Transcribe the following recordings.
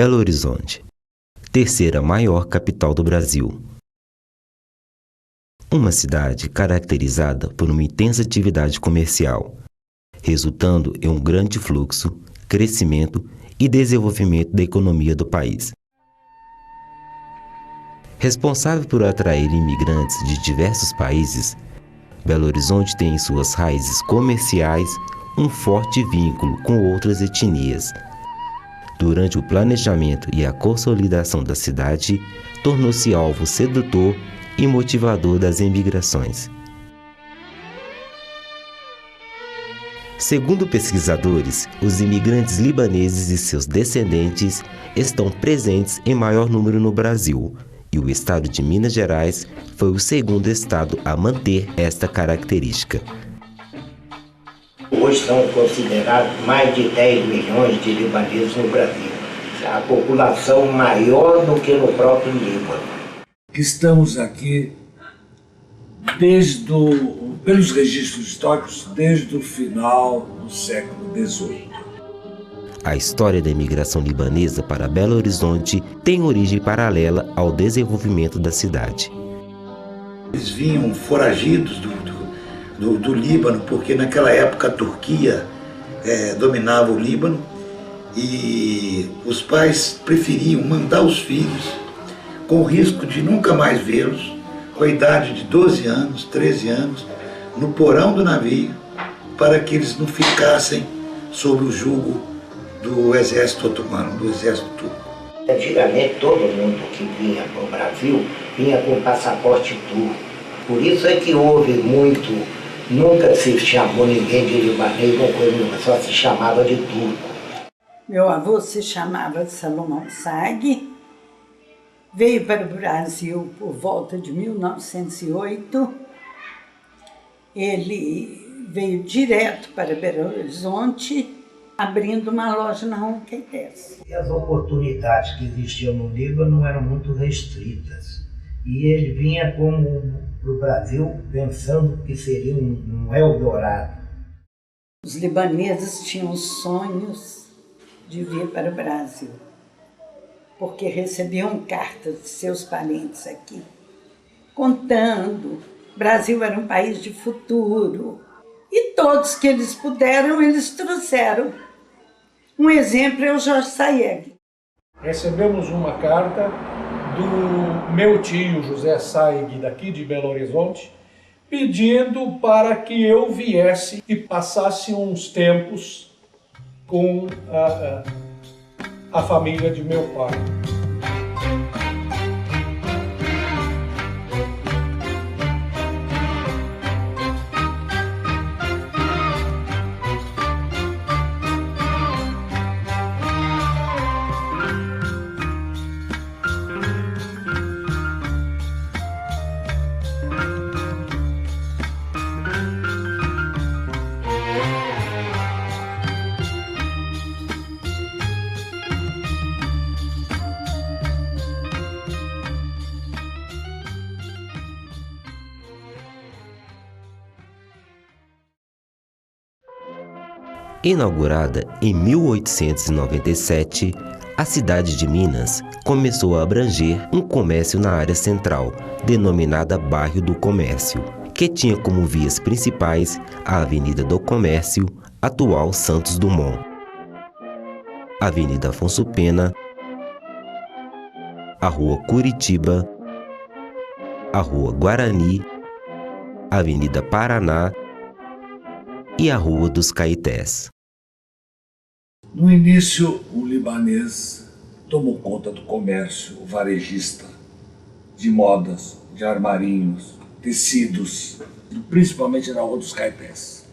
Belo Horizonte, terceira maior capital do Brasil. Uma cidade caracterizada por uma intensa atividade comercial, resultando em um grande fluxo, crescimento e desenvolvimento da economia do país. Responsável por atrair imigrantes de diversos países, Belo Horizonte tem em suas raízes comerciais um forte vínculo com outras etnias. Durante o planejamento e a consolidação da cidade, tornou-se alvo sedutor e motivador das imigrações. Segundo pesquisadores, os imigrantes libaneses e seus descendentes estão presentes em maior número no Brasil, e o estado de Minas Gerais foi o segundo estado a manter esta característica. Hoje são considerados mais de 10 milhões de libaneses no Brasil. A população maior do que no próprio Líbano. Estamos aqui pelos registros históricos, desde o final do século XVIII. A história da imigração libanesa para Belo Horizonte tem origem paralela ao desenvolvimento da cidade. Eles vinham foragidos do Líbano, porque naquela época a Turquia dominava o Líbano e os pais preferiam mandar os filhos com o risco de nunca mais vê-los, com a idade de 12 anos, 13 anos, no porão do navio, para que eles não ficassem sob o jugo do exército otomano, do exército turco. Antigamente todo mundo que vinha para o Brasil vinha com passaporte turco. Por isso é que houve muito, nunca se chamou ninguém de libanês, só se chamava de turco. Meu avô se chamava Salomão Sag, veio para o Brasil por volta de 1908. Ele veio direto para Belo Horizonte, abrindo uma loja na Rua Caetés. E as oportunidades que existiam no Líbano eram muito restritas. E ele vinha para o Brasil pensando que seria um Eldorado. Os libaneses tinham sonhos de vir para o Brasil, porque recebiam cartas de seus parentes aqui, contando que o Brasil era um país de futuro. E todos que eles puderam, eles trouxeram. Um exemplo é o Jorge Saeg. Recebemos uma carta do meu tio José Saeg, daqui de Belo Horizonte, pedindo para que eu viesse e passasse uns tempos com a família de meu pai. Inaugurada em 1897, a cidade de Minas começou a abranger um comércio na área central, denominada Bairro do Comércio, que tinha como vias principais a Avenida do Comércio, atual Santos Dumont, Avenida Afonso Pena, a Rua Curitiba, a Rua Guarani, Avenida Paraná e a Rua dos Caetés. No início, o libanês tomou conta do comércio varejista, de modas, de armarinhos, tecidos, principalmente na Rua dos Caetés,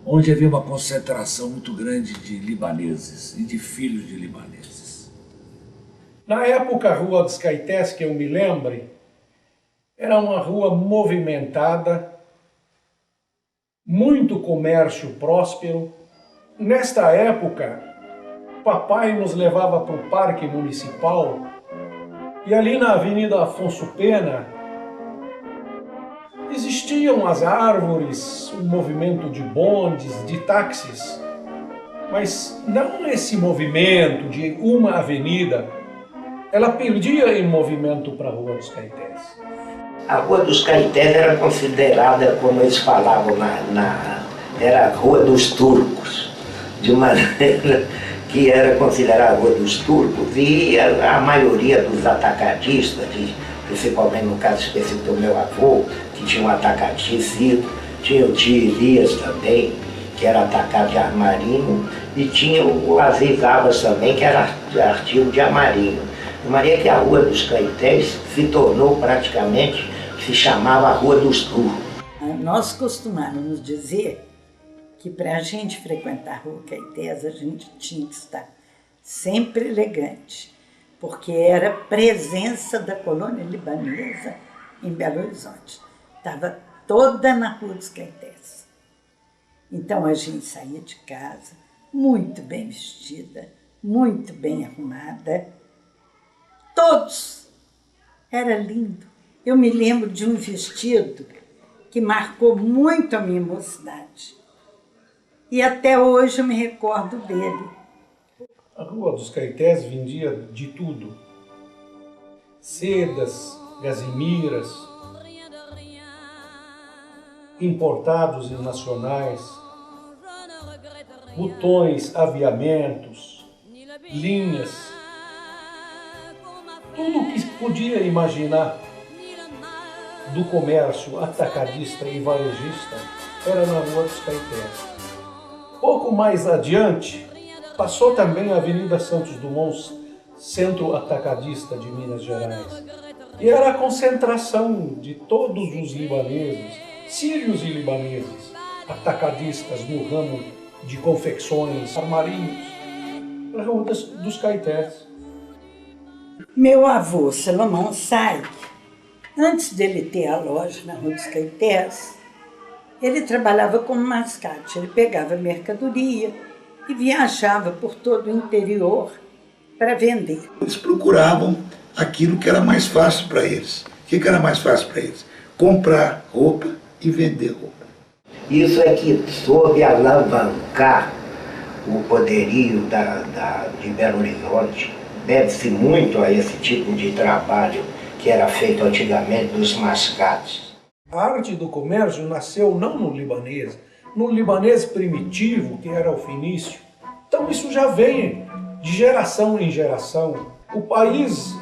onde havia uma concentração muito grande de libaneses e de filhos de libaneses. Na época, a Rua dos Caetés, que eu me lembre, era uma rua movimentada, muito comércio próspero. Nesta época, papai nos levava para o Parque Municipal e ali na Avenida Afonso Pena existiam as árvores, um movimento de bondes, de táxis. mas não esse movimento de uma avenida. Ela perdia em movimento para a Rua dos Caetés. A Rua dos Caetés era considerada, como eles falavam, era a Rua dos Turcos, de maneira que era considerada a Rua dos Turcos, e a maioria dos atacadistas, principalmente no caso específico do meu avô, que tinha um atacadista, tinha o tio Elias também, que era atacado de armarinho, e tinha o Aziz Abas também, que era artigo de armarinho. De maneira que a Rua dos Caetés se tornou praticamente, se chamava a Rua dos Turcos. Nós costumávamos dizer que para a gente frequentar a Rua Caetés, a gente tinha que estar sempre elegante, porque era presença da colônia libanesa em Belo Horizonte. Estava toda na Rua dos Caetés. Então a gente saía de casa muito bem vestida, muito bem arrumada. Todos. Era lindo. Eu me lembro de um vestido que marcou muito a minha mocidade. E até hoje eu me recordo dele. A Rua dos Caetés vendia de tudo. Sedas, gazimiras, importados e nacionais, botões, aviamentos, linhas, tudo o que podia imaginar do comércio atacadista e varejista era na Rua dos Caetés. Pouco mais adiante, passou também a Avenida Santos Dumont, centro atacadista de Minas Gerais. E era a concentração de todos os libaneses, sírios e libaneses, atacadistas no ramo de confecções, armarinhos, na Rua dos Caetés. Meu avô, Salomão Saig, antes dele ter a loja na Rua dos Caetés, ele trabalhava como mascate. Ele pegava mercadoria e viajava por todo o interior para vender. Eles procuravam aquilo que era mais fácil para eles. O que era mais fácil para eles? Comprar roupa e vender roupa. Isso é que soube alavancar o poderio de Belo Horizonte. Deve-se muito a esse tipo de trabalho que era feito antigamente dos mascates. A arte do comércio nasceu não no libanês primitivo, que era o fenício. Então isso já vem de geração em geração. O país,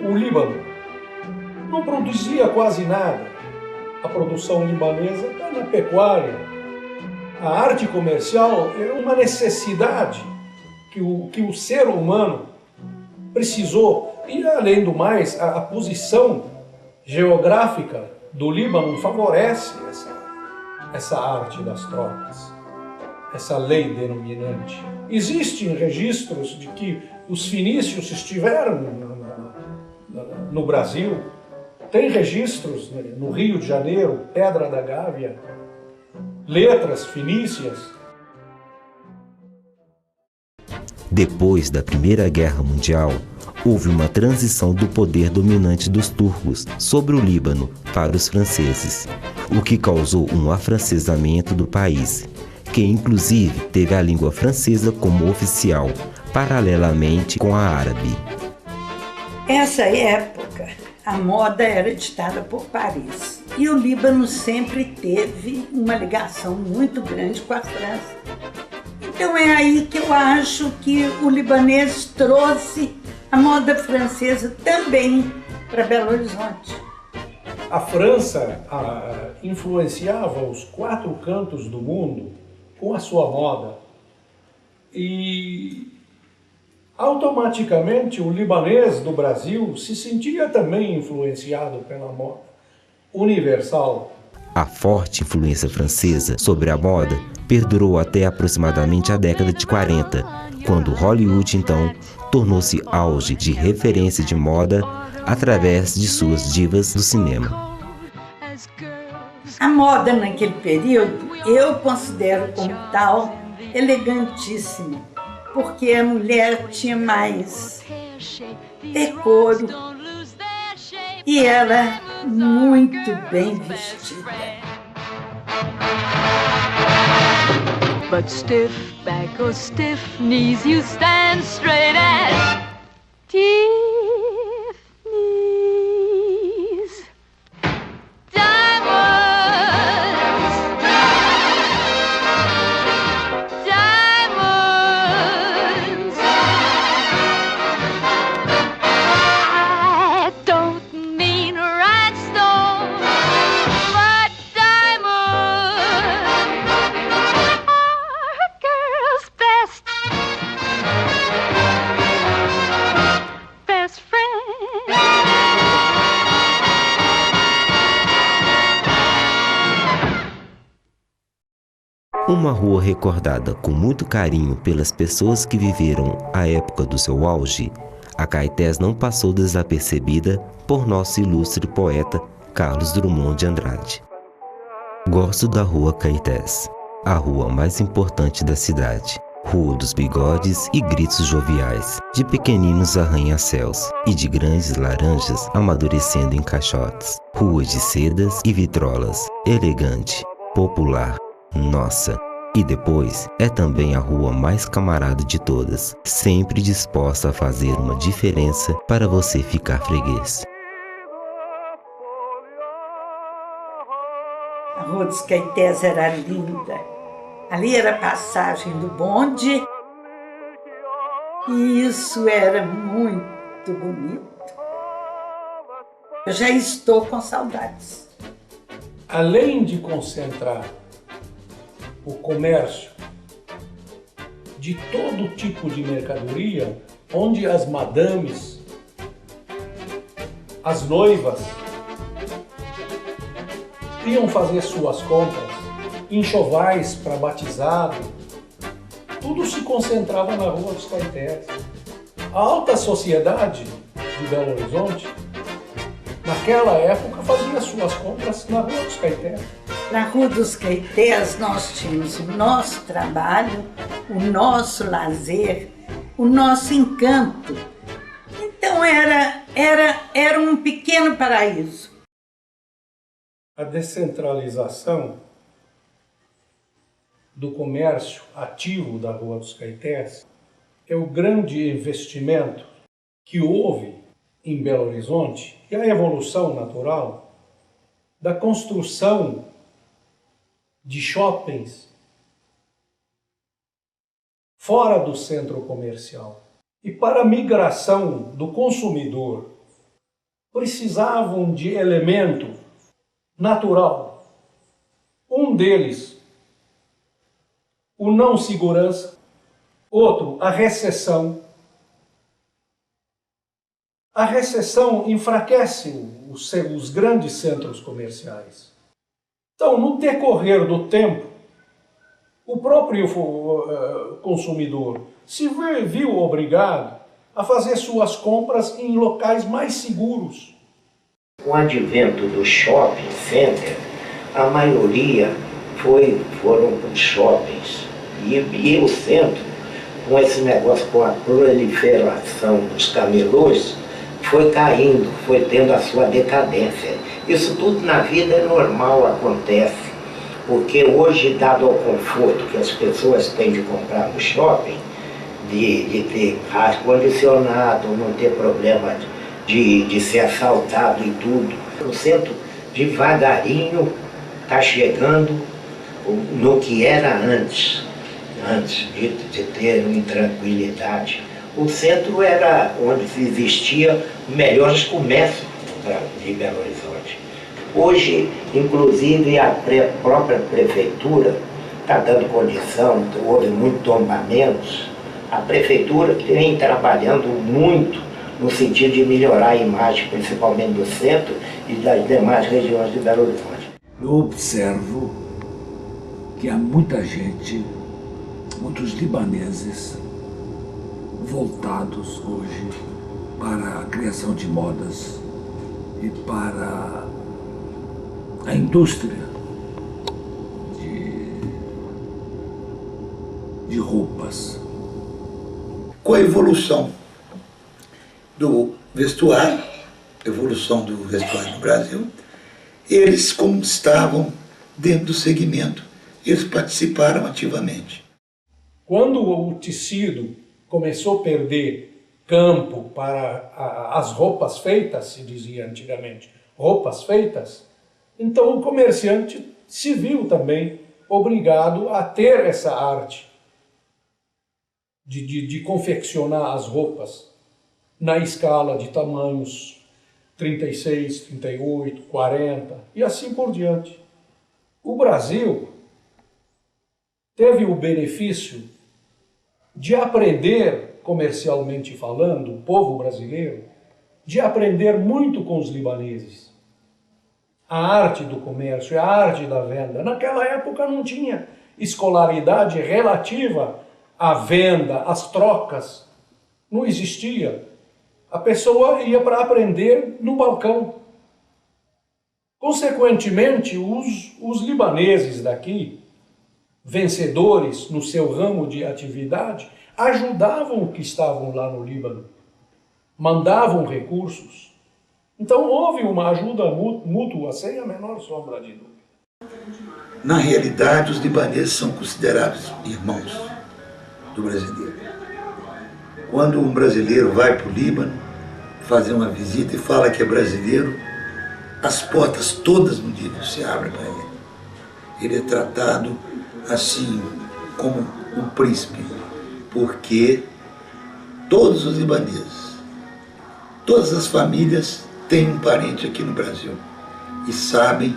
o Líbano, não produzia quase nada. A produção libanesa está na pecuária. A arte comercial é uma necessidade que o ser humano precisou. E, além do mais, a posição geográfica do Líbano favorece essa arte das trocas, essa lei denominante. Existem registros de que os fenícios estiveram no Brasil. Tem registros no Rio de Janeiro, Pedra da Gávea, letras fenícias. Depois da Primeira Guerra Mundial, houve uma transição do poder dominante dos turcos sobre o Líbano para os franceses, o que causou um afrancesamento do país, que inclusive teve a língua francesa como oficial, paralelamente com a árabe. Essa época, a moda era ditada por Paris e o Líbano sempre teve uma ligação muito grande com a França. Então é aí que eu acho que o libanês trouxe a moda francesa também para Belo Horizonte. A França influenciava os 4 cantos do mundo com a sua moda e automaticamente o libanês do Brasil se sentia também influenciado pela moda universal. A forte influência francesa sobre a moda perdurou até aproximadamente a década de 40, quando Hollywood, então, tornou-se auge de referência de moda através de suas divas do cinema. A moda naquele período eu considero como tal elegantíssima, porque a mulher tinha mais decoro e era muito bem vestida. But stiff back or stiff knees, you stand straight as Tiffany's. Diamonds, diamonds. I don't mean rhinestones, but diamonds are a girl's best friend. Uma rua recordada com muito carinho pelas pessoas que viveram a época do seu auge, a Caetés não passou desapercebida por nosso ilustre poeta Carlos Drummond de Andrade. Gosto da Rua Caetés, a rua mais importante da cidade. Rua dos bigodes e gritos joviais, de pequeninos arranha-céus e de grandes laranjas amadurecendo em caixotes. Rua de sedas e vitrolas, elegante, popular, nossa. E depois é também a rua mais camarada de todas, sempre disposta a fazer uma diferença para você ficar freguês. A Rua dos Caetés era linda. Ali era a passagem do bonde e isso era muito bonito. Eu já estou com saudades. Além de concentrar o comércio de todo tipo de mercadoria, onde as madames, as noivas, iam fazer suas compras, enxovais para batizado, tudo se concentrava na Rua dos Caetés. A alta sociedade de Belo Horizonte, naquela época, fazia suas compras na Rua dos Caetés. Na Rua dos Caetés nós tínhamos o nosso trabalho, o nosso lazer, o nosso encanto. Então era um pequeno paraíso. A descentralização do comércio ativo da Rua dos Caetés é o grande investimento que houve em Belo Horizonte e a evolução natural da construção de shoppings fora do centro comercial. E para a migração do consumidor, precisavam de elemento natural. Um deles, o não segurança, outro, a recessão. A recessão enfraquece os grandes centros comerciais. Então, no decorrer do tempo, o próprio consumidor se viu obrigado a fazer suas compras em locais mais seguros. Com o advento do shopping center, a maioria foram para os shoppings. E o centro, com esse negócio, com a proliferação dos camelôs, foi caindo, foi tendo a sua decadência. Isso tudo na vida é normal, acontece. Porque hoje, dado ao conforto que as pessoas têm de comprar no shopping, de ter ar-condicionado, não ter problema de ser assaltado e tudo, o centro devagarinho está chegando no que era antes de ter intranquilidade. O centro era onde existia melhores comércios de Belo Horizonte. Hoje, inclusive, a própria prefeitura está dando condição, houve muitos tombamentos. A prefeitura vem trabalhando muito no sentido de melhorar a imagem, principalmente do centro e das demais regiões de Belo Horizonte. Eu observo que há muita gente, muitos libaneses, voltados hoje para a criação de modas e para a indústria de roupas. Com a evolução do vestuário no Brasil, eles, como estavam dentro do segmento, eles participaram ativamente. Quando o tecido começou a perder campo para as roupas feitas, se dizia antigamente, roupas feitas, então o comerciante se viu também obrigado a ter essa arte de confeccionar as roupas na escala de tamanhos 36, 38, 40 e assim por diante. O Brasil teve o benefício de aprender, comercialmente falando, o povo brasileiro, de aprender muito com os libaneses. A arte do comércio, a arte da venda. Naquela época não tinha escolaridade relativa à venda, às trocas. Não existia. A pessoa ia para aprender no balcão. Consequentemente, os libaneses daqui, vencedores no seu ramo de atividade, ajudavam os que estavam lá no Líbano, mandavam recursos. Então houve uma ajuda mútua, sem a menor sombra de dúvida. Na realidade, os libaneses são considerados irmãos do brasileiro. Quando um brasileiro vai para o Líbano fazer uma visita e fala que é brasileiro, as portas todas no Líbano se abrem para ele. Ele é tratado assim como um príncipe, porque todos os libaneses, todas as famílias têm um parente aqui no Brasil e sabem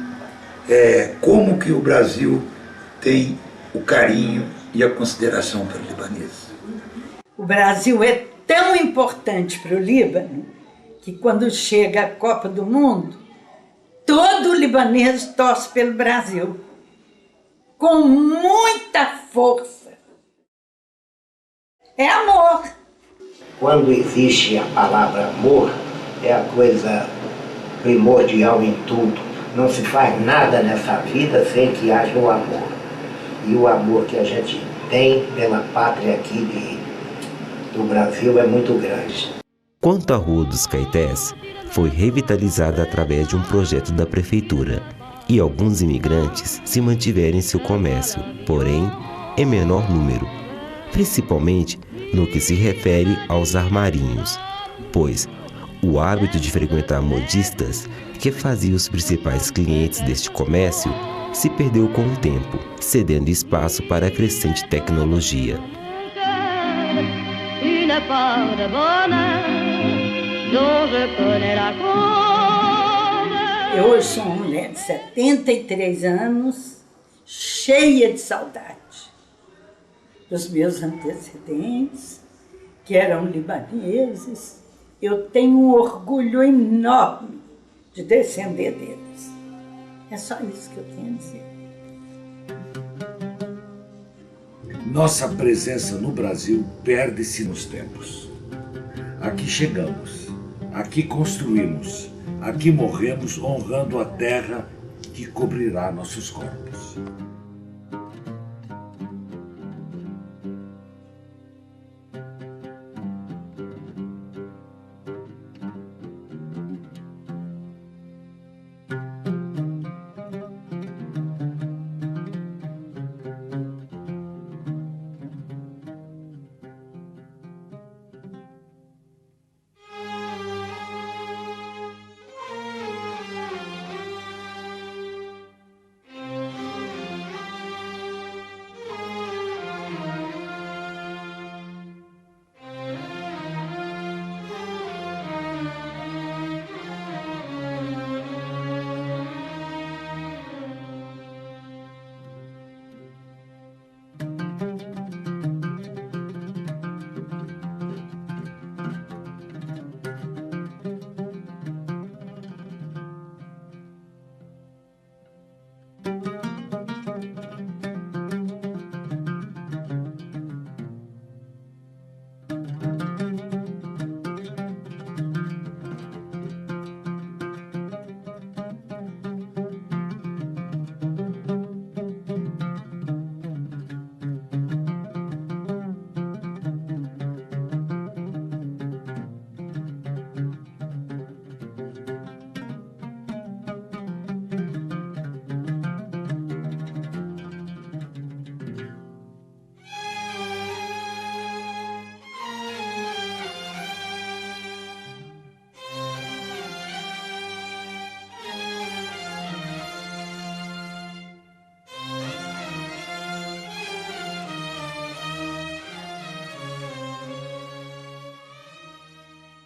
como que o Brasil tem o carinho e a consideração pelo libanês. O Brasil é tão importante para o Líbano que quando chega a Copa do Mundo, todo libanês torce pelo Brasil, com muita força. É amor. Quando existe a palavra amor, é a coisa primordial em tudo. Não se faz nada nessa vida sem que haja o amor. E o amor que a gente tem pela pátria aqui do Brasil é muito grande. Quanto à Rua dos Caetés, foi revitalizada através de um projeto da prefeitura e alguns imigrantes se mantiveram em seu comércio, porém em menor número, principalmente no que se refere aos armarinhos, pois o hábito de frequentar modistas, que fazia os principais clientes deste comércio, se perdeu com o tempo, cedendo espaço para a crescente tecnologia. Eu hoje sou uma mulher de 73 anos, cheia de saudade dos meus antecedentes, que eram libaneses. Eu tenho um orgulho enorme de descender deles. É só isso que eu tenho a dizer. Nossa presença no Brasil perde-se nos tempos. Aqui chegamos, aqui construímos, aqui morremos honrando a terra que cobrirá nossos corpos.